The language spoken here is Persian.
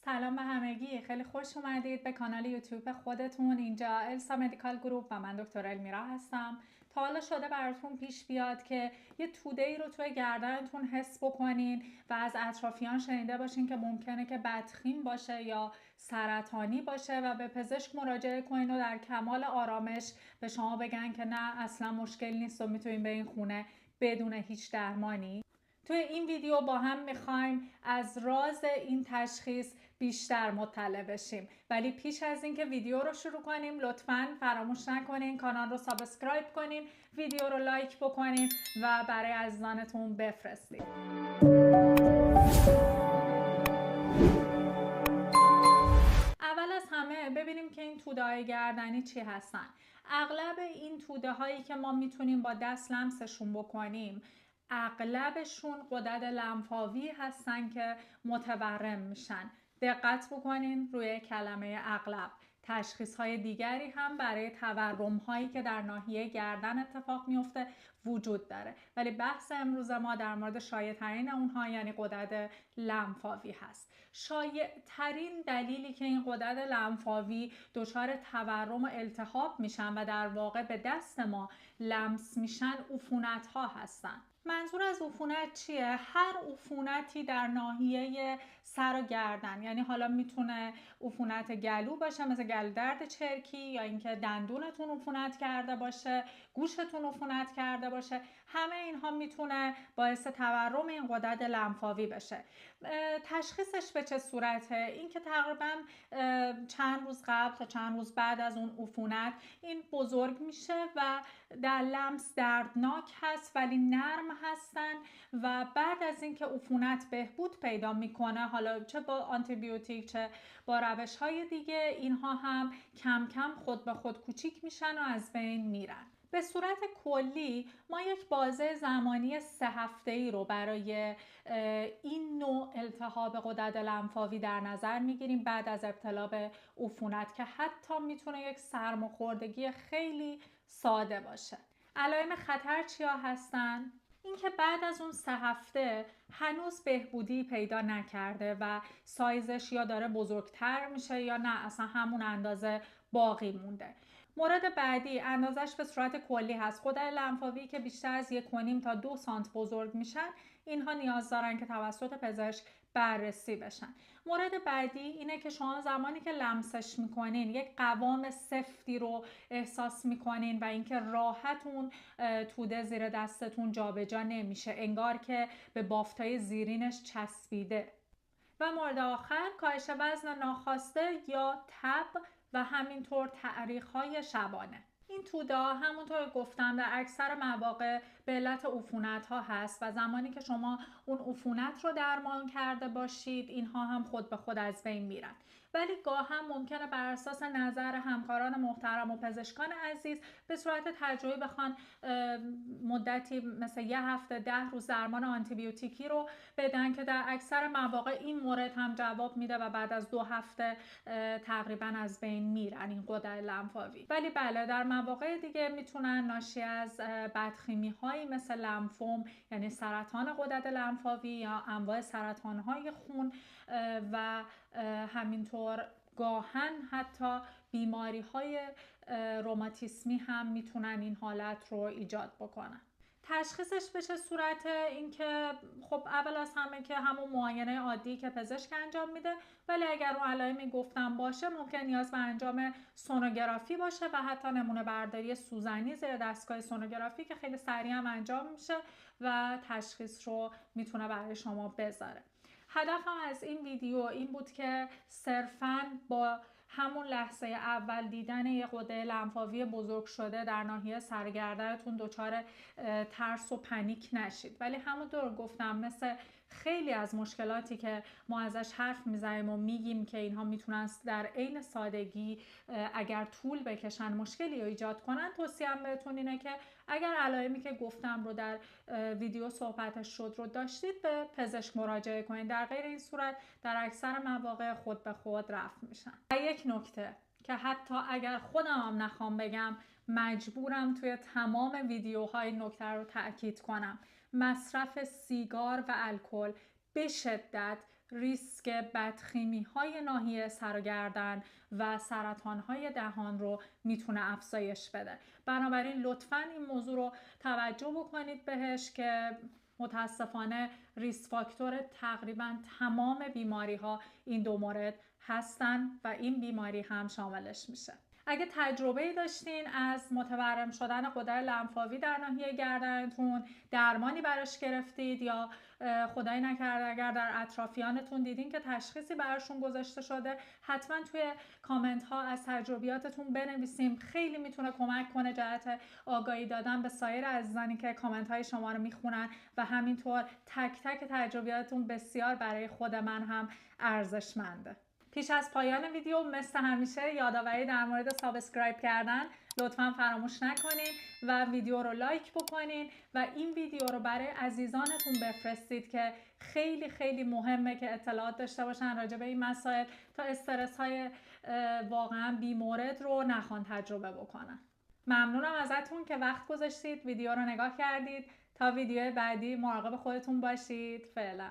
سلام به همگی، خیلی خوش اومدید به کانال یوتیوب خودتون. اینجا السا مدیکال گروپ و من دکتر المیرا هستم. تا حالا شده براتون پیش بیاد که یه توده‌ای رو توی گردنتون حس بکنین و از اطرافیان شنیده باشین که ممکنه که بدخیم باشه یا سرطانی باشه و به پزشک مراجعه کنین و در کمال آرامش به شما بگن که نه اصلا مشکل نیست و میتونین برین خونه بدون هیچ درمانی؟ توی این ویدیو با هم میخوایم از راز این تشخیص بیشتر مطلع بشیم، ولی پیش از اینکه ویدیو رو شروع کنیم لطفاً فراموش نکنین کانال رو سابسکرایب کنین، ویدیو رو لایک بکنین و برای عزیزانتون بفرستین. اول از همه ببینیم که این توده های گردنی چی هستن. اغلب این توده هایی که ما میتونیم با دست لمسشون بکنیم اغلبشون غدد لنفاوی هستن که متورم میشن. دقت بکنین روی کلمه اغلب. تشخیص های دیگری هم برای تورم هایی که در ناحیه گردن اتفاق میفته وجود داره، ولی بحث امروز ما در مورد شایع ترین اونها یعنی غدد لنفاوی هست. شایع ترین دلیلی که این غدد لنفاوی دچار تورم و التهاب میشن و در واقع به دست ما لمس میشن عفونت ها هستن. منظور از عفونت چیه؟ هر عفونتی در ناحیه سر و گردن، یعنی حالا میتونه عفونت گلو باشه مثل گلو درد چرکی، یا اینکه دندونتون عفونت کرده باشه، گوشتون عفونت کرده باشه، همه اینها میتونه باعث تورم این غدد لنفاوی بشه. تشخیصش به چه صورته؟ اینکه تقریبا چند روز قبل تا چند روز بعد از اون عفونت این بزرگ میشه و در لمس دردناک هست ولی نرم هستن و بعد از اینکه عفونت بهبود پیدا میکنه، حالا چه با آنتی بیوتیک چه با روش های دیگه، اینها هم کم کم خود به خود کوچیک میشن و از بین میرن. به صورت کلی ما یک بازه زمانی 3 هفته‌ای رو برای این نوع التهاب غدد لنفاوی در نظر میگیریم بعد از ابتلا به عفونت که حتی میتونه یک سرماخوردگی خیلی ساده باشه. علائم خطر چیا هستن؟ اینکه بعد از اون 3 هفته هنوز بهبودی پیدا نکرده و سایزش یا داره بزرگتر میشه یا نه اصلا همون اندازه باقی مونده. مورد بعدی اندازش به صورت کلی هست. غدد لنفاوی که بیشتر از 1.5 تا 2 سانت بزرگ میشن، اینها نیاز دارن که توسط پزشک بررسی بشن. مورد بعدی اینه که شما زمانی که لمسش میکنین یک قوام سفتی رو احساس میکنین و اینکه راحت اون توده زیر دستتون جابجا نمیشه، انگار که به بافتای زیرینش چسبیده. و مورد آخر کاهش وزن ناخواسته یا تب و همینطور تعریق‌های شبانه. این توده همونطور گفتم در اکثر مواقع به علت عفونت ها هست و زمانی که شما اون عفونت رو درمان کرده باشید اینها هم خود به خود از بین میرن، ولی گاه هم ممکنه بر اساس نظر همکاران محترم و پزشکان عزیز به صورت تجربی بخوان مدتی مثل 1 هفته 10 روز درمان آنتی بیوتیکی رو بدن که در اکثر مواقع این مورد هم جواب میده و بعد از 2 هفته تقریبا از بین میرن این غدد لنفاوی. ولی بله در مواقع دیگه میتونن ناشی از بدخیمی هایی مثل لنفوم یعنی سرطان غدد لنفاوی یا انواع سرطان های خون و همینطور گاهن حتی بیماری های روماتیسمی هم میتونن این حالت رو ایجاد بکنن. تشخیصش به چه صورته؟ اینکه خب اول از همه که همون معاینه عادی که پزشک انجام میده، ولی اگر اون علائمی گفتم باشه ممکن نیاز به انجام سونوگرافی باشه و حتی نمونه برداری سوزنی زیر دستگاه سونوگرافی که خیلی سریع هم انجام میشه و تشخیص رو میتونه برای شما بذاره. هدفم از این ویدیو این بود که صرفاً با همون لحظه اول دیدن یه غده لنفاوی بزرگ شده در ناحیه سرگردنتون دچار ترس و پنیک نشید، ولی همونطور گفتم مثل خیلی از مشکلاتی که ما ازش حرف میزنیم و میگیم که اینها میتونن در عین سادگی اگر طول بکشن مشکلی رو ایجاد کنن، توصیه‌ام بهتون اینه که اگر علائمی که گفتم رو در ویدیو صحبتش شد رو داشتید به پزشک مراجعه کنید. در غیر این صورت در اکثر مواقع خود به خود رفع میشن. یک نکته که حتی اگر خودم هم نخوام بگم مجبورم توی تمام ویدیوهای نکته رو تاکید کنم: مصرف سیگار و الکل به شدت ریسک بدخیمی های ناحیه سر و گردن و سرطان های دهان رو میتونه افزایش بده. بنابراین لطفاً این موضوع رو توجه بکنید بهش که متاسفانه ریسک فاکتور تقریبا تمام بیماری ها این دو مورد هستن و این بیماری هم شاملش میشه. اگه تجربه داشتین از متورم شدن غدد لنفاوی در ناحیه گردنتون، درمانی براش گرفتید یا خدای نکرده اگر در اطرافیانتون دیدین که تشخیصی براشون گذاشته شده، حتما توی کامنت ها از تجربیاتتون بنویسیم. خیلی میتونه کمک کنه جهت آگاهی دادن به سایر عزیزانی که کامنت های شما رو میخونن و همینطور تک تک تجربیاتتون بسیار برای خود من هم ارزشمنده. پیش از پایان ویدیو مثل همیشه یادآوری در مورد سابسکرایب کردن لطفاً فراموش نکنین و ویدیو رو لایک بکنین و این ویدیو رو برای عزیزانتون بفرستید که خیلی خیلی مهمه که اطلاعات داشته باشن راجع به این مسائل تا استرس های واقعاً بیمورد رو نخوان تجربه بکنن. ممنونم ازتون که وقت گذاشتید ویدیو رو نگاه کردید. تا ویدیو بعدی مراقب خودتون باشید. فعلا.